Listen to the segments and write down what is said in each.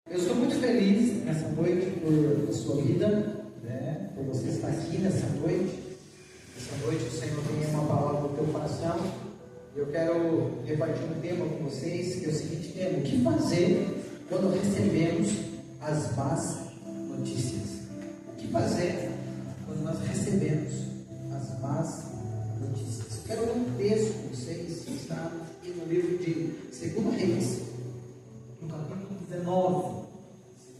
Eu estou muito feliz nessa noite por sua vida, né? Por você estar aqui nessa noite. Essa noite o Senhor tem uma palavra no teu coração. Eu quero repartir um tema com vocês, que é o seguinte tema: o que fazer quando recebemos as más notícias? O que fazer quando nós recebemos as más notícias? Eu quero ler um texto com vocês, que está aqui no livro de 2 Reis, no capítulo 19.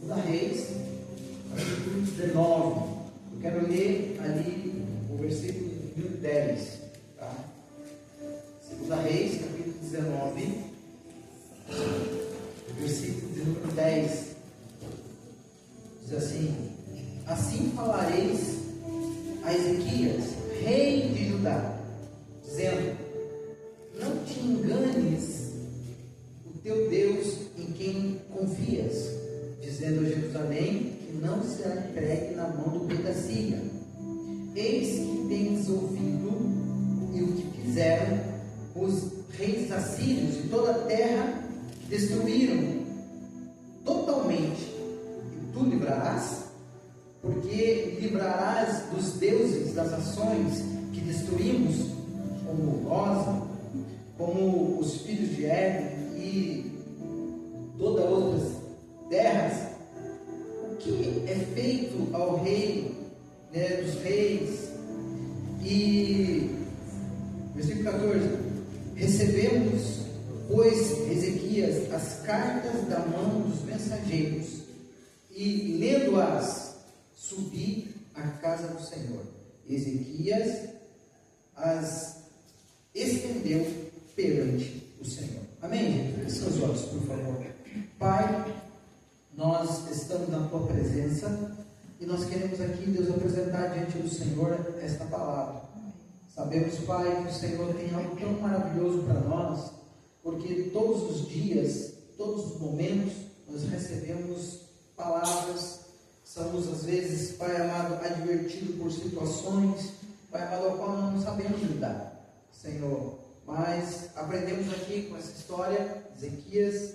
2 Reis, capítulo 19. Eu quero ler ali o versículo número 10. Tá? 2 Reis, capítulo 19, versículo de número 10. Diz assim: assim falareis a Ezequias, rei de Judá, dizendo: não te enganes o teu Deus em quem confias, dizendo a Jerusalém que não será entregue na mão do rei da Síria. Eis que tens ouvido e o que fizeram os reis assírios e toda a terra que destruíram totalmente, e tu livrarás, porque livrarás dos deuses das nações que destruímos, como Rosa, como os filhos de Éden e todas outras terras. O que é feito ao rei, né, dos reis? E versículo 14: recebemos, pois, Ezequias, as cartas da mão dos mensageiros, e lendo-as, subi à casa do Senhor. Ezequias as estendeu perante o Senhor. Amém, gente? Feche seus olhos, por favor. Pai, nós estamos na tua presença e nós queremos aqui, Deus, apresentar diante do Senhor esta palavra. Sabemos, Pai, que o Senhor tem algo tão maravilhoso para nós, porque todos os dias, todos os momentos, nós recebemos palavras, somos às vezes, Pai amado, advertidos por situações, Pai amado, ao qual nós não sabemos lidar, Senhor. Mas aprendemos aqui com essa história, Ezequias,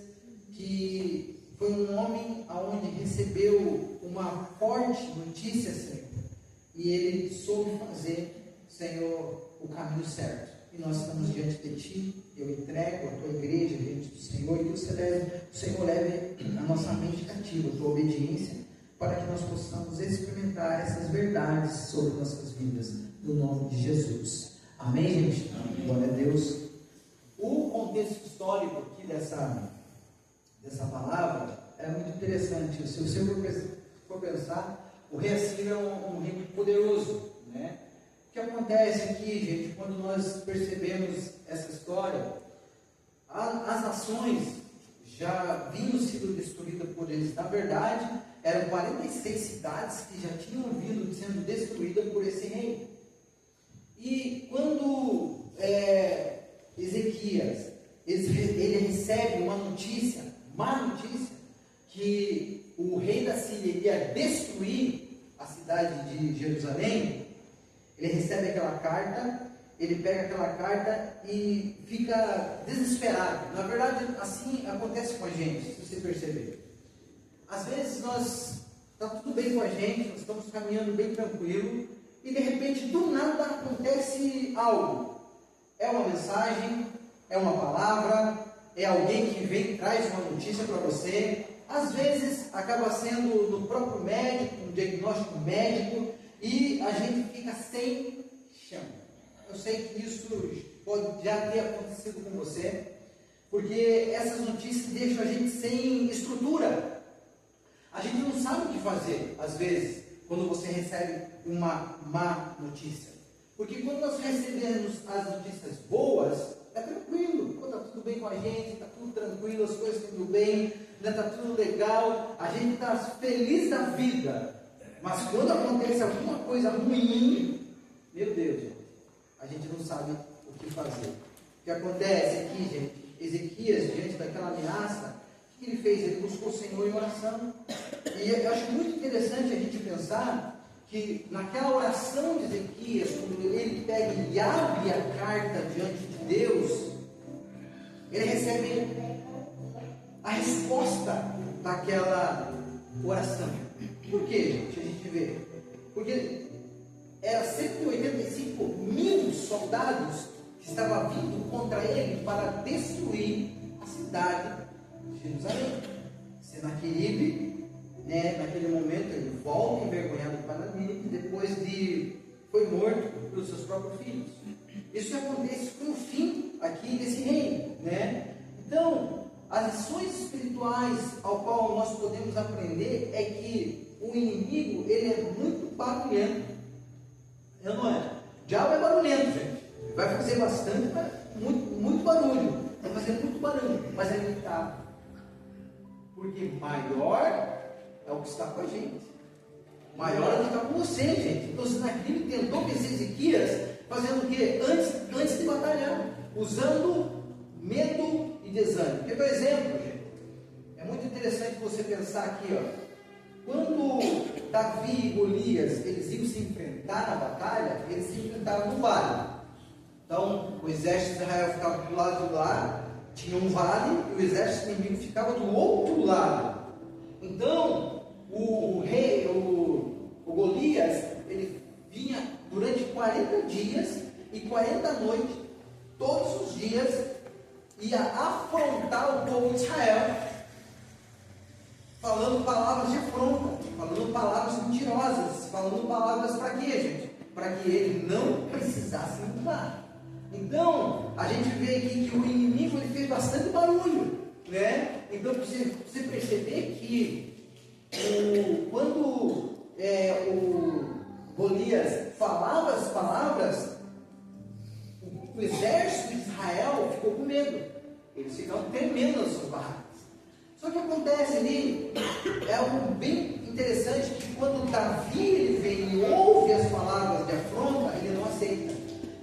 que foi um homem onde recebeu uma forte notícia, Senhor, e ele soube fazer, Senhor, o caminho certo. E nós estamos diante de Ti. Eu entrego a Tua igreja diante do Senhor, e que o Senhor leve a nossa mente cativa, a Tua obediência, para que nós possamos experimentar essas verdades sobre nossas vidas, no nome de Jesus. Amém, gente? Amém. Glória a Deus. O contexto histórico aqui dessa palavra é muito interessante. Se você for pensar, o rei Assírio é um rei muito poderoso, né? O que acontece aqui, gente, quando nós percebemos essa história, as nações já vinham sendo destruídas por eles. Na verdade, eram 46 cidades que já tinham vindo sendo destruídas por esse rei. E quando Ezequias ele recebe uma notícia, má notícia, que o rei da Síria ia destruir a cidade de Jerusalém, ele recebe aquela carta, ele pega aquela carta e fica desesperado. Na verdade, assim acontece com a gente, se você perceber. Às vezes está tudo bem com a gente, nós estamos caminhando bem tranquilo, e de repente, do nada, acontece algo. É uma mensagem, é uma palavra, é alguém que vem e traz uma notícia para você. Às vezes acaba sendo do próprio médico, um diagnóstico médico, e a gente fica sem chão. Eu sei que isso pode já ter acontecido com você, porque essas notícias deixam a gente sem estrutura. A gente não sabe o que fazer, às vezes, quando você recebe uma má notícia. Porque quando nós recebemos as notícias boas, é tranquilo, está tudo bem com a gente, está tudo tranquilo, as coisas estão tudo bem, está tudo legal, a gente está feliz da vida. Mas quando acontece alguma coisa ruim, meu Deus, a gente não sabe o que fazer. O que acontece aqui, gente, Ezequias, diante daquela ameaça, o que ele fez? Ele buscou o Senhor em oração. E eu acho muito interessante a gente pensar que naquela oração de Ezequias, quando ele pega e abre a carta diante de Deus, ele recebe a resposta daquela oração. Por quê, gente? A gente vê. Porque eram 185.000 soldados que estavam vindo contra ele para destruir a cidade de Jerusalém. Senaqueribe, naquele momento, ele volta envergonhado para Nínive, depois foi morto pelos seus próprios filhos. Isso acontece com o fim aqui desse reino, Então, as lições espirituais ao qual nós podemos aprender é que o inimigo, ele é muito barulhento. Não é? O diabo é barulhento, gente. Vai fazer bastante, muito barulho. Vai fazer muito barulho, mas é limitado. Porque maior é o que está com a gente. Maior é o que está com você, gente. Então, Senaqueribe tentou vencer Ezequias fazendo o quê? Antes de batalhar. Usando medo e desânimo. Porque, por exemplo, gente, é muito interessante você pensar aqui, quando Davi e Golias, eles iam se enfrentar na batalha, eles se enfrentaram no vale. Então, o exército de Israel ficava do lado de lá, tinha um vale, e o exército inimigo ficava do outro lado. Então, o Golias, ele vinha durante 40 dias e 40 noites, todos os dias, ia afrontar o povo de Israel, falando palavras de afronta, falando palavras mentirosas, falando palavras para quê, gente? Para que ele não precisasse lutar. Então, a gente vê aqui que o inimigo, ele fez bastante barulho, Então, você perceber que quando o Golias falava as palavras, o exército de Israel ficou com medo. Eles ficavam tremendo nas suas barracas. Só que acontece ali, é algo bem interessante, que quando Davi ele vem e ouve as palavras de afronta, ele não aceita.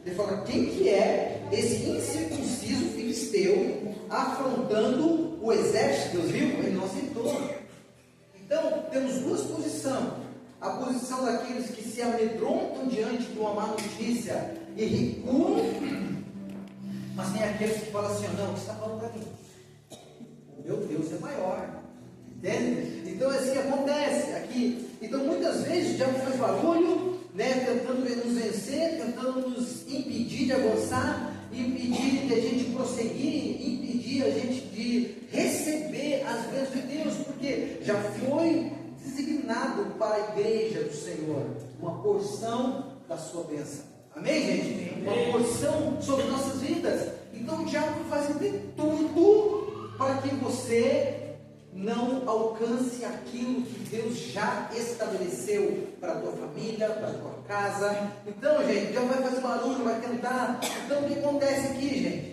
Ele fala: quem que é esse incircunciso filisteu afrontando o exército de Deus vivo? Ele não aceitou. Então, temos duas posições. A posição daqueles que se amedrontam diante de uma má notícia e recuam, mas tem aqueles que falam assim: não, o que você está falando para mim? O meu Deus é maior. Entende? Então, assim acontece aqui. Então, muitas vezes o diabo faz barulho, tentando nos vencer, tentando nos impedir de avançar, impedir de a gente prosseguir, impedir a gente de receber as bênçãos de Deus, porque já foi designado para a igreja do Senhor uma porção da sua bênção. Amém, gente? Uma porção sobre nossas vidas. Então o diabo vai fazer de tudo para que você não alcance aquilo que Deus já estabeleceu para a tua família, para a tua casa. Então, gente, Deus vai fazer barulho, vai tentar. Então, o que acontece aqui, gente?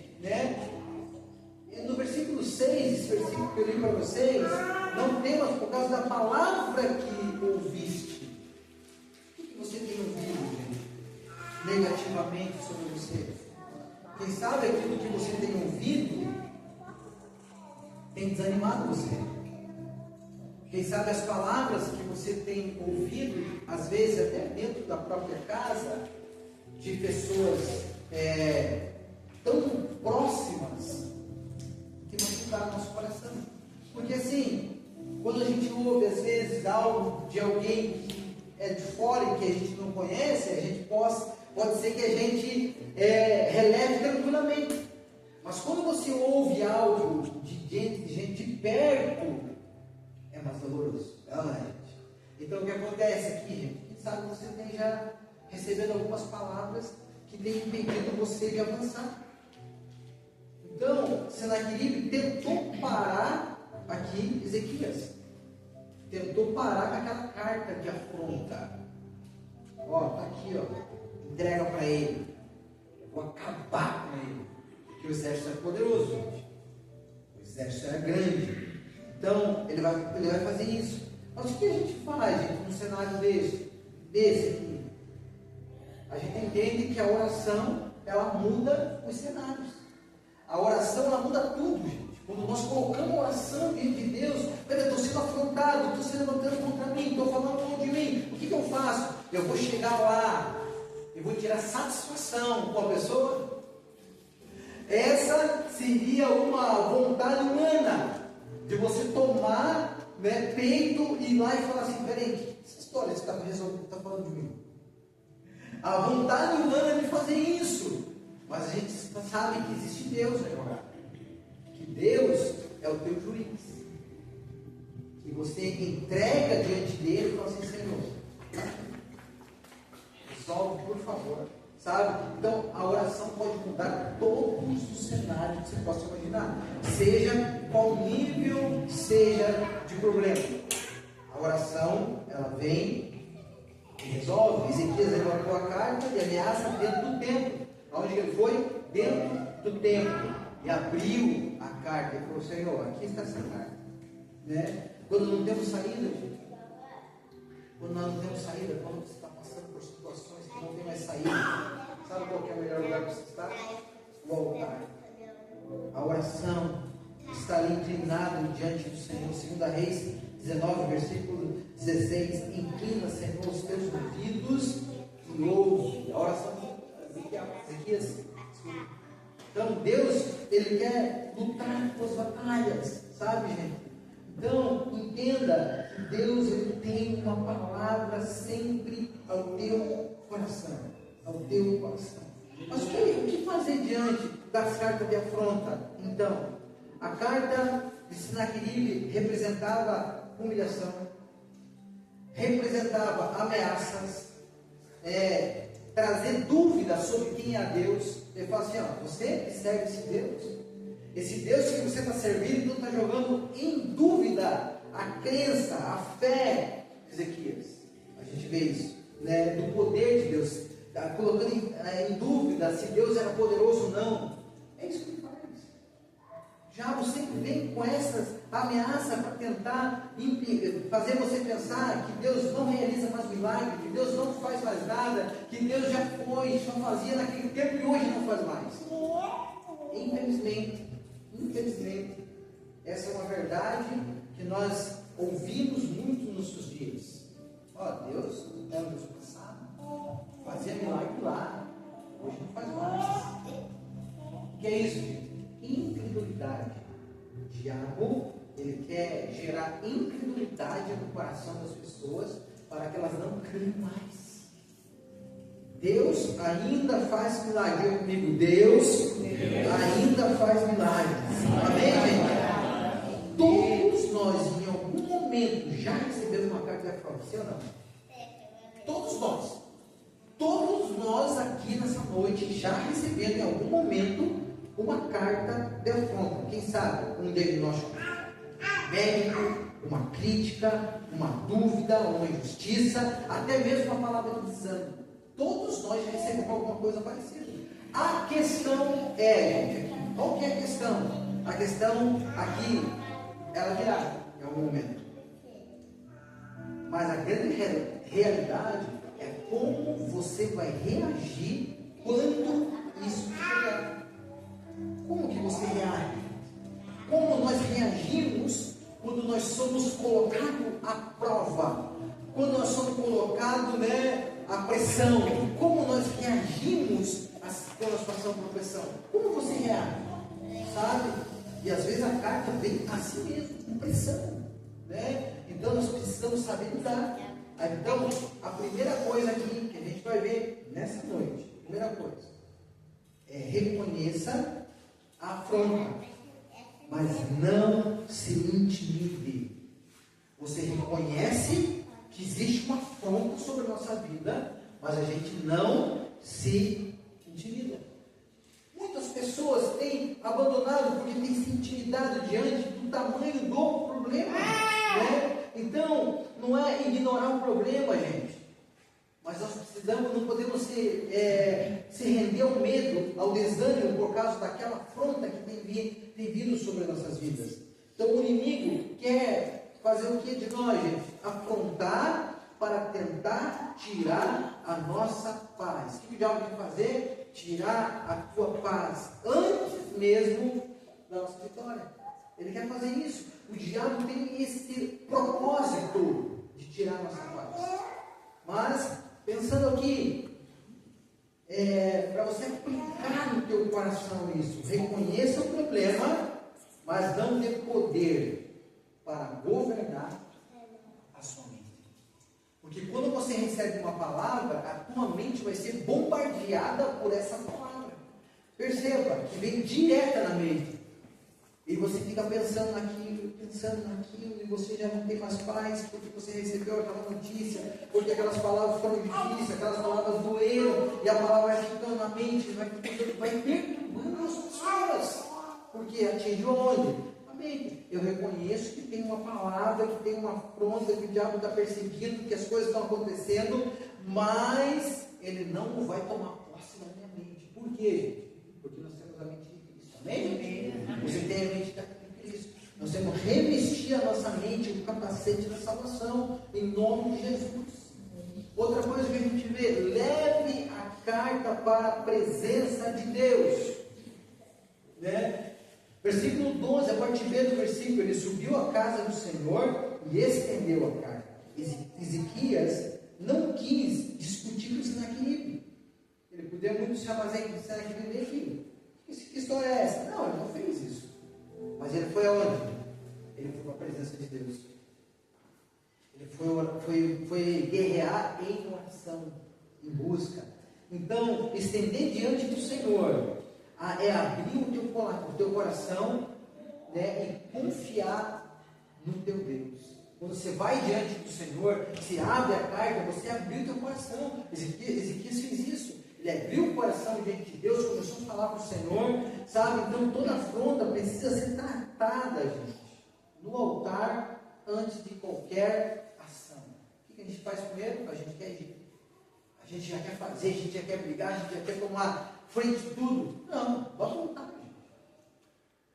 No versículo 6, esse versículo que eu li para vocês, não temas por causa da palavra que ouviste. O que você tem ouvido, gente, negativamente sobre você? Quem sabe aquilo que você tem ouvido tem desanimado você. Quem sabe as palavras que você tem ouvido, às vezes até dentro da própria casa, de pessoas tão próximas, que machucaram nosso coração. Porque assim, quando a gente ouve às vezes algo de alguém que é de fora e que a gente não conhece, a gente pode ser que a gente releve tranquilamente. Mas quando você ouve algo de gente de perto, é mais doloroso. Gente. Então o que acontece aqui, gente? Quem sabe você tem já recebido algumas palavras que têm impedido você de avançar. Então, Senaqueribe tentou parar aqui Ezequias. Tentou parar com aquela carta de afronta. Está aqui, entrega para ele. Eu vou acabar com ele. Porque o exército é poderoso, gente. O exército é grande. Então, ele vai fazer isso. Mas o que a gente faz, gente, num cenário desse aqui? A gente entende que a oração, ela muda os cenários. A oração, ela muda tudo, gente. Quando nós colocamos a oração diante de Deus, eu estou sendo afrontado, estou se levantando contra mim, estou falando mal de mim. O que eu faço? Eu vou chegar lá, eu vou tirar satisfação com a pessoa. Essa seria uma vontade humana de você tomar né, peito e ir lá e falar assim: peraí, essa história você está falando de mim? A vontade humana é de fazer isso, mas a gente sabe que existe Deus, né? Que Deus é o teu juiz, e você entrega diante dele e fala assim: Senhor, resolve, por favor, sabe? Então a oração pode mudar todos os cenários que você possa imaginar, seja qual nível seja de problema. A oração, ela vem e resolve. Ezequias levantou a carta de ameaça dentro do templo. Aonde ele foi? Dentro do templo. E abriu a carta e falou: Senhor, aqui está essa carta, né? Quando não temos saída, gente, quando nós não temos saída, quando você está passando por situações que não tem mais saída, sabe qual que é o melhor lugar para você estar? O altar. A oração está ali inclinado diante do Senhor. 2 Reis 19, versículo 16: inclina, Senhor, os teus ouvidos e ouve. A oração de Ezequias. Então Deus, Ele quer lutar com as batalhas, sabe, gente? Então entenda que Deus, Ele tem uma palavra sempre ao teu coração, ao teu coração. Mas o que fazer diante das cartas de afronta? Então, a carta de Senaqueribe representava humilhação, representava ameaças, trazer dúvidas sobre quem é Deus. Ele fala assim: ó, você serve esse Deus que você está servindo, então está jogando em dúvida a crença, a fé de Ezequias. A gente vê isso, né, do poder de Deus, colocando em dúvida se Deus era poderoso ou não. É isso que ele faz. Diabo sempre vem com essas ameaças para tentar fazer você pensar que Deus não realiza mais milagre, que Deus não faz mais nada, que Deus já fazia naquele tempo e hoje não faz mais. Infelizmente, essa é uma verdade que nós ouvimos muito nos nossos dias. Deus era o Deus passado, fazia milagre lá, hoje não faz mais. O que é isso, gente? Incredulidade. O diabo, ele quer gerar incredulidade no coração das pessoas para que elas não creem mais. Deus ainda faz milagre. Diga comigo: Deus ainda faz milagres. Amém, gente? Todos nós, em algum momento, já recebemos uma carta de afronta, sim ou não? Todos nós aqui nessa noite já recebemos em algum momento uma carta de afronta. Quem sabe um diagnóstico médico, uma crítica, uma dúvida, uma injustiça, até mesmo uma palavra de desânimo. Todos nós já recebemos alguma coisa parecida. A questão gente, qual que é a questão? A questão aqui, ela virá em algum momento. Mas a grande realidade é como você vai reagir quando isso chegar. Como que você reage? Como nós reagimos quando nós somos colocados à prova? Quando nós somos colocados, à pressão? Como nós reagimos quando nós passamos por pressão? Como você reage? Sabe? E às vezes a carta vem assim mesmo, com pressão, né? Então nós precisamos saber lidar. Então, a primeira coisa aqui que a gente vai ver nessa noite, primeira coisa, reconheça a afronta, mas não se intimide. Você reconhece que existe uma afronta sobre a nossa vida, mas a gente não se intimida. Muitas pessoas têm abandonado porque têm se intimidado diante do tamanho do problema, né? Então, não é ignorar o problema, gente, mas nós precisamos, não podemos se render ao medo, ao desânimo por causa daquela afronta que tem vindo sobre as nossas vidas. Então, o inimigo quer fazer o que de nós, gente? Afrontar para tentar tirar a nossa paz. O que o diabo quer fazer? Tirar a tua paz antes mesmo da nossa vitória. Ele quer fazer isso. O diabo tem esse propósito de tirar a nossa paz. Mas, pensando aqui, para você aplicar no teu coração isso, reconheça o problema, mas não dê poder para governar a sua mente. Porque quando você recebe uma palavra, a tua mente vai ser bombardeada por essa palavra. Perceba que vem direta na mente. E você fica pensando naquilo, e você já não tem mais paz, porque você recebeu aquela notícia, porque aquelas palavras foram difíceis, aquelas palavras doeram, e a palavra vai ficando na mente, vai perturbando as pessoas. Porque atingiu onde? Eu reconheço que tem uma palavra, que tem uma afronta, que o diabo está perseguindo, que as coisas estão acontecendo, mas ele não vai tomar posse da minha mente. Por quê? Porque nós temos a mente de Cristo. Amém? Você tem a mente de Cristo. Nós temos que revestir a nossa mente com o capacete da salvação, em nome de Jesus. Outra coisa que a gente vê, leve a carta para a presença de Deus. Né? Versículo 12, a parte B do versículo, ele subiu à casa do Senhor e estendeu a carta. Ezequias não quis discutir com Senaqueribe. Ele podia muito chamar Senaqueribe de filho. Que história é essa? Não, ele não fez isso. Mas ele foi aonde? Ele foi para a presença de Deus. Ele foi guerrear em oração, em busca. Então, estender diante do Senhor é abrir o teu coração, né, e confiar no teu Deus. Quando você vai diante do Senhor, você abre a carta, você abriu o teu coração. Ezequias fez isso. Ele abriu o coração diante de Deus, começou a falar para o Senhor, sabe? Então toda afronta precisa ser tratada, gente, no altar, antes de qualquer ação. O que a gente faz primeiro? A gente quer ir. A gente já quer fazer, a gente já quer brigar, a gente já quer tomar frente de tudo. Não, vai voltar, gente.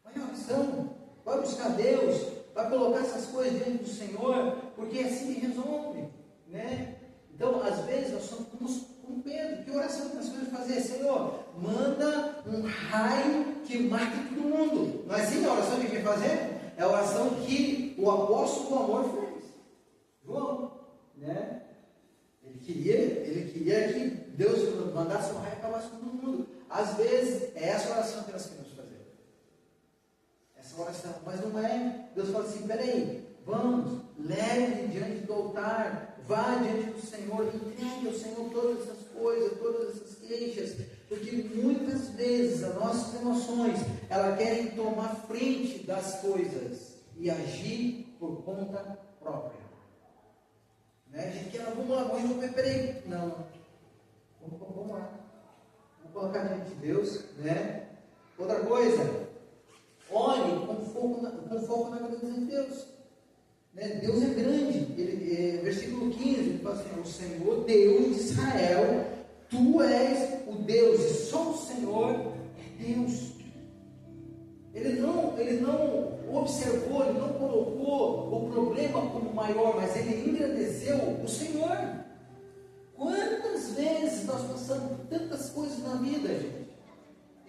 Vai em oração, vai buscar Deus, vai colocar essas coisas diante do Senhor, porque assim resolve, né? Então, às vezes, nós somos como Pedro. Que oração que nós podemos fazer? Senhor, manda um raio que mate todo mundo. Não é assim a oração que a gente vai fazer? É a oração que o apóstolo do amor fez. João, né? Ele queria que Deus mandasse um raio e acabasse com todo mundo. Às vezes, é essa oração que nós queremos fazer. Essa oração. Mas não é. Deus fala assim, peraí, vamos, leve diante do altar, vá diante do Senhor, entregue ao Senhor todas essas coisas, todas essas queixas, porque muitas vezes as nossas emoções, elas querem tomar frente das coisas e agir por conta própria. Né? A gente quer, vamos lá, vamos resolver, peraí. Não. Vamos lá. Vamos colocar diante de Deus, né? Outra coisa, olhe com foco na grandeza de Deus. Né? Deus é grande. Versículo 15, ele fala assim, o Senhor Deus de Israel, tu és o Deus, e só o Senhor é Deus. Ele não observou, ele não colocou o problema como maior, mas ele engrandeceu o Senhor. Quantas vezes nós passamos por tantas coisas na vida, gente,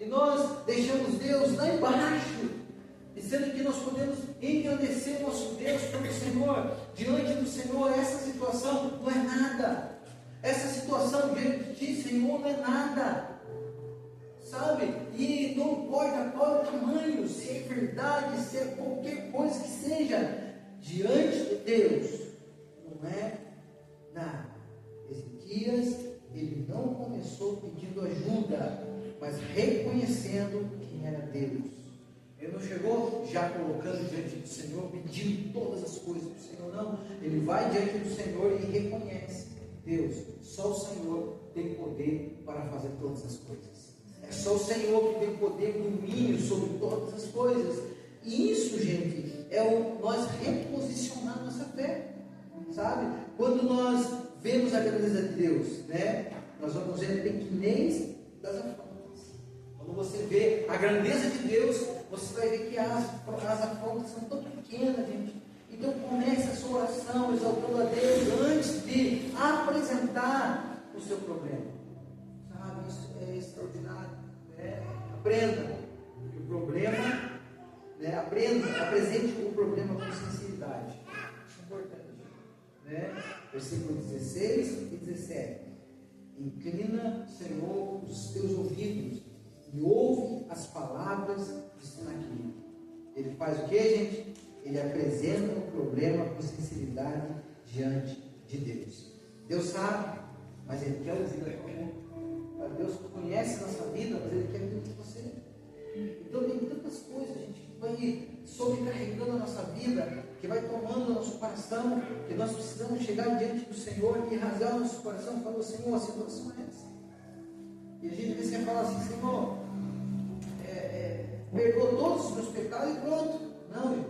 e nós deixamos Deus lá embaixo, e sendo que nós podemos engrandecer o nosso Deus pelo Senhor, diante do Senhor. Essa situação não é nada, essa situação diante de ti, Senhor, não é nada, sabe? E não importa qual é o tamanho, se é verdade, se é qualquer coisa que seja, diante de Deus, não é nada. Ezequias, ele não começou pedindo ajuda, mas reconhecendo quem era Deus. Ele não chegou já colocando diante do Senhor, pedindo todas as coisas do Senhor, não. Ele vai diante do Senhor e reconhece: Deus, só o Senhor tem poder para fazer todas as coisas. É só o Senhor que tem poder, domínio sobre todas as coisas. E isso, gente, é nós reposicionar nossa fé, sabe? Quando nós vemos a grandeza de Deus, né? Nós vamos ver a pequenez das afrontas. Quando você vê a grandeza de Deus, você vai ver que as afrontas são tão pequenas, gente. Então comece a sua oração exaltando a Deus antes de apresentar o seu problema. Sabe, isso é extraordinário, né? Aprenda que o problema, né? Apresente o problema com sinceridade. Isso é importante, né? Versículo 16 e 17. Inclina, Senhor, os teus ouvidos e ouve as palavras de Senaqueribe. Ele faz o que, gente? ele apresenta o problema com sinceridade diante de Deus. Deus sabe, mas Ele quer ouvir a tua boca. Deus conhece a nossa vida, mas Ele quer ouvir de você. Então tem tantas coisas, gente, que vai sobrecarregando a nossa vida, que vai tomando o nosso coração, que nós precisamos chegar diante do Senhor e rasgar o nosso coração e falar: Senhor, a situação é essa. E a gente às vezes quer falar assim: Senhor, perdoa todos os meus pecados e pronto. Não, gente,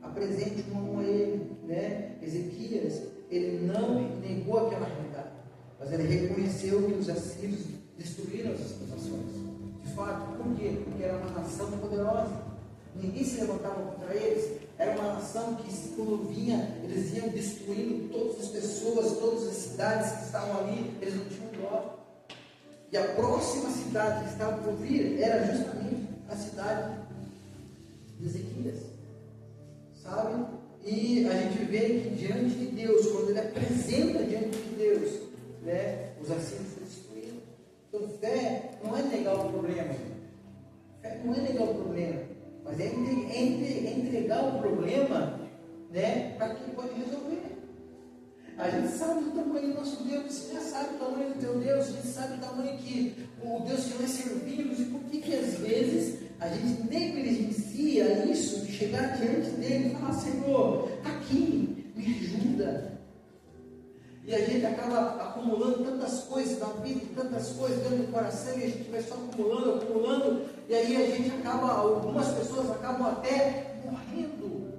apresente um a um a Ele, né? Ezequias, ele não negou aquela realidade, mas ele reconheceu que os assírios destruíram as nações. De fato, por quê? Porque era uma nação poderosa, ninguém se levantava contra eles. Era uma nação que, quando vinha, eles iam destruindo todas as pessoas, todas as cidades que estavam ali, eles não tinham dó. E a próxima cidade que estava por vir era justamente a cidade de Ezequias, sabe? E a gente vê que diante de Deus, quando ele apresenta diante de Deus, né, os assírios se destruíram. Então, fé não é negar o problema. Fé não é negar o problema, mas é entregar o problema, né, para quem pode resolver. A gente sabe o tamanho do nosso Deus, você já sabe o tamanho do teu Deus, a gente sabe o tamanho que o Deus que nós servimos, e por que às vezes a gente negligencia isso, de chegar diante dele e falar: Senhor, está aqui, me ajuda. E a gente acaba acumulando tantas coisas na vida, tantas coisas dentro do coração, e a gente vai só acumulando, e aí a gente acaba, algumas pessoas acabam até morrendo,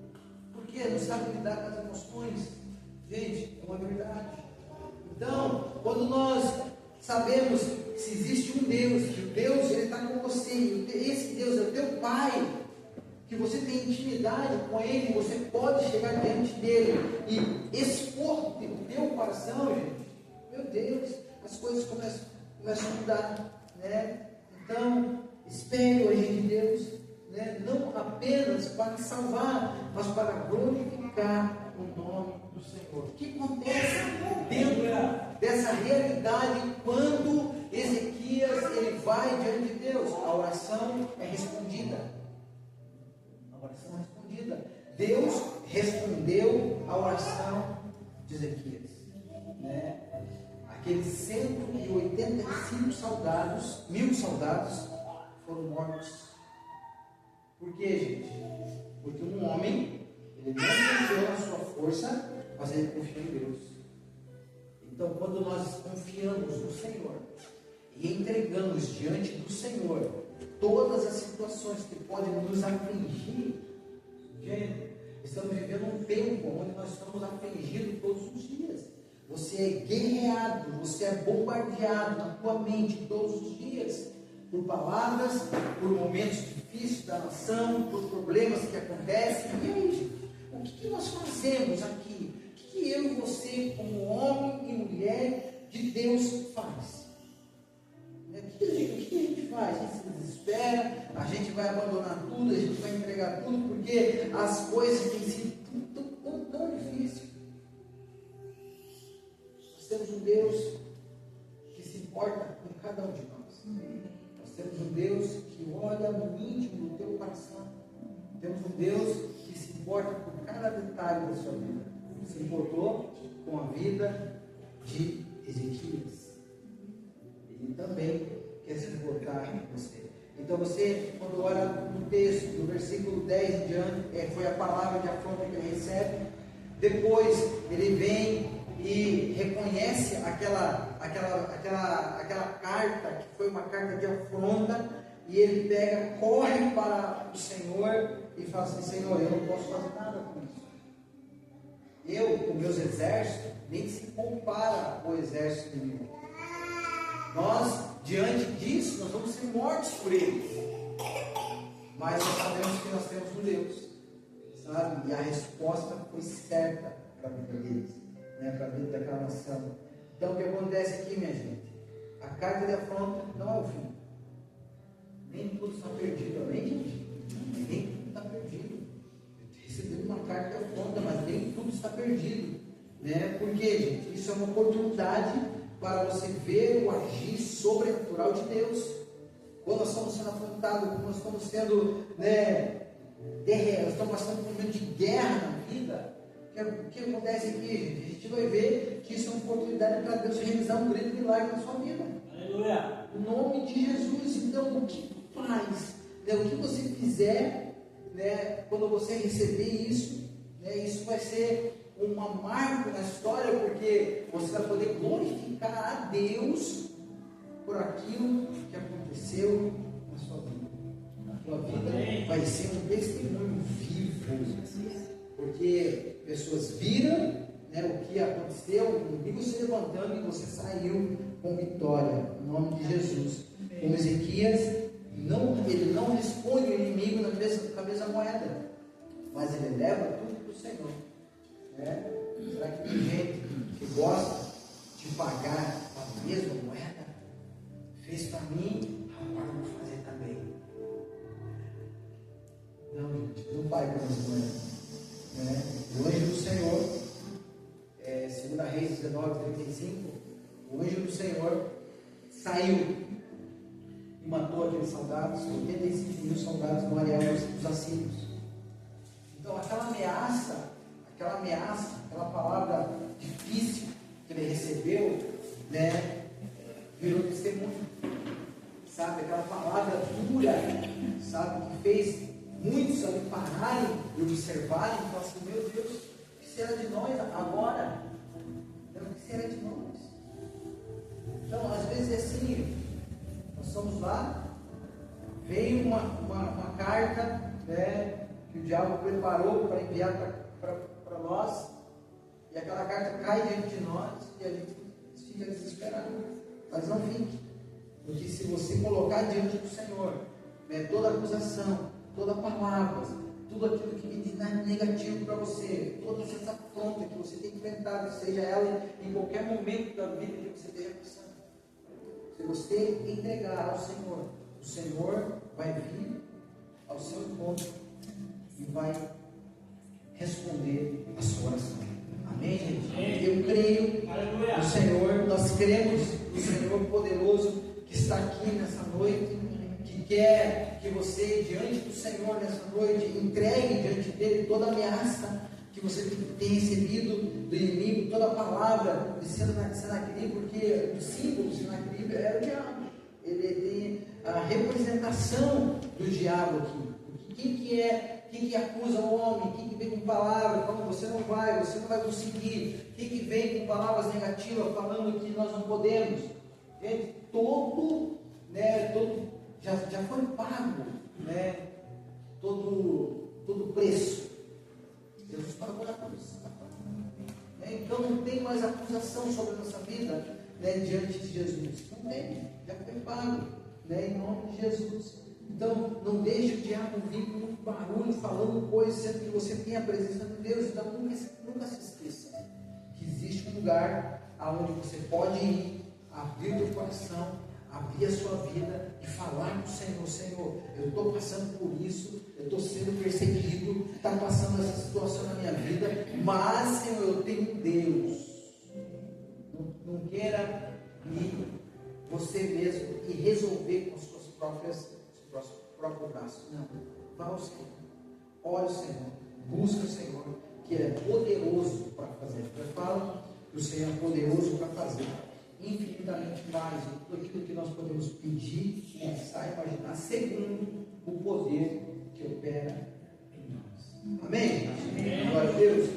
porque não sabem lidar com as emoções. Gente, é uma verdade. Então, quando nós sabemos que se existe um Deus, que o Deus ele está com você, e esse Deus é o teu Pai, que você tem intimidade com Ele, você pode chegar diante dele e expor o teu coração, gente. Meu Deus, as coisas começam a mudar, né? Então, espere o agir de Deus, né? Não apenas para salvar, mas para glorificar o nome do Senhor. O que acontece dentro dessa realidade quando Ezequias ele vai diante de Deus? A oração é respondida. A oração é respondida. Deus respondeu a oração de Ezequias, né? Aqueles 185 soldados, 1000 soldados foram mortos. Por quê, gente? Porque um homem, ele não confiou na sua força, mas ele confiou em Deus. Então, quando nós confiamos no Senhor e entregamos diante do Senhor todas as situações que podem nos afligir, gente, estamos vivendo um tempo onde nós estamos afligidos todos os dias. Você é guerreado, você é bombardeado na tua mente todos os dias, por palavras, por momentos difíceis da nação, por problemas que acontecem. E aí, gente, o que nós fazemos aqui? O que eu e você, como homem e mulher de Deus, faz? O que a gente faz? A gente se desespera, a gente vai abandonar tudo, a gente vai entregar tudo, porque as coisas têm sido tão difíceis. Nós temos um Deus que se importa com cada um de nós. Nós temos um Deus que olha no íntimo do teu coração. Temos um Deus que se importa por cada detalhe da sua vida. Se importou com a vida de Ezequias. Ele também quer se importar com você. Então você, quando olha no texto, do versículo 10 em diante, foi a palavra de afronta que ele recebe. Depois ele vem e reconhece aquela carta, que foi uma carta de afronta, e ele pega, corre para o Senhor e fala assim: Senhor, eu não posso fazer nada com isso. Eu, com meus exércitos, nem se compara ao exército inimigo. Nós, diante disso, nós vamos ser mortos por eles. Mas nós sabemos que nós temos um Deus, sabe? E a resposta foi certa para a vida deles, né? Para a vida daquela nação. Então, o que acontece aqui, minha gente? A carta de afronta não é o fim. Nem tudo está perdido, amém, gente? Nem tudo está perdido. Recebeu uma carta de afronta, mas nem tudo está perdido, né? Porque, gente, isso é uma oportunidade para você ver o agir sobrenatural de Deus. Quando nós estamos sendo afrontados, quando nós estamos sendo, né, elas estão passando por um momento de guerra na vida, o que acontece aqui, gente? A gente vai ver que isso é uma oportunidade para Deus realizar um grande milagre na sua vida. Aleluia. Em nome de Jesus. Então, o que tu faz? Né? O que você fizer, né, quando você receber isso, né, isso vai ser uma marca na história, porque você vai poder glorificar a Deus por aquilo que aconteceu na sua vida. A sua vida vai ser um testemunho vivo, porque pessoas viram, né, o que aconteceu, o inimigo se levantando e você saiu com vitória, em nome de Jesus. Como Ezequias, ele não responde o inimigo com a mesma moeda, mas ele leva tudo para o Senhor. Né? Será que tem gente que gosta de pagar a mesma moeda? Fez para mim, agora eu vou fazer também. Não, gente, não paga a mesma moeda. Né? O anjo do Senhor, 2 Reis 19:35, o anjo do Senhor saiu e matou aqueles soldados, 85 mil soldados no areal dos assírios. Então aquela ameaça, aquela palavra difícil que ele recebeu, né, virou testemunho, sabe? Aquela palavra dura, sabe? Que fez muitos ali pararem e observarem e falarem assim: meu Deus, o que será de nós agora? O que será de nós? Então, às vezes é assim, nós estamos lá, vem uma carta, né, que o diabo preparou para enviar para nós, e aquela carta cai diante de nós e a gente fica desesperado. Mas não fique, porque se você colocar diante do Senhor, né, toda acusação, toda palavra, tudo aquilo que me diz negativo para você, toda essa afronta que você tem enfrentado, seja ela em qualquer momento da vida que você esteja passando, se você entregar ao Senhor, o Senhor vai vir ao seu encontro e vai responder a sua oração. Amém, gente? Eu creio no Senhor, nós cremos no Senhor poderoso que está aqui nessa noite, que quer que você, diante do Senhor nessa noite, entregue diante dele toda ameaça que você tem recebido do inimigo, toda a palavra de Senaqueribe, porque o símbolo de Senaqueribe era o diabo. Ele tem a representação do diabo aqui. Quem que acusa o homem? Quem que vem com palavras falando você não vai conseguir? Quem que vem com palavras negativas falando que nós não podemos? Gente, todo já foi pago, né? Todo preço. Jesus pagou na cruz. Então não tem mais acusação sobre a nossa vida, né, diante de Jesus. Não tem, já foi pago, né, em nome de Jesus. Então não deixe o diabo vir com muito barulho, falando coisas, sendo que você tem a presença de Deus. Então nunca se esqueça que existe um lugar aonde você pode ir, abrir o teu coração, abrir a sua vida e falar com o Senhor: Senhor, eu estou passando por isso, eu estou sendo perseguido, está passando essa situação na minha vida, mas, Senhor, eu tenho Deus. Não queira ir você mesmo e resolver com os seus próprios braços. Não, vá ao Senhor, ore o Senhor, busca o Senhor, que Ele é poderoso para fazer. Eu falo que o Senhor é poderoso para fazer infinitamente mais de tudo aquilo que nós podemos pedir, pensar, imaginar, segundo o poder que opera em nós. Amém? Amém. Glória a Deus.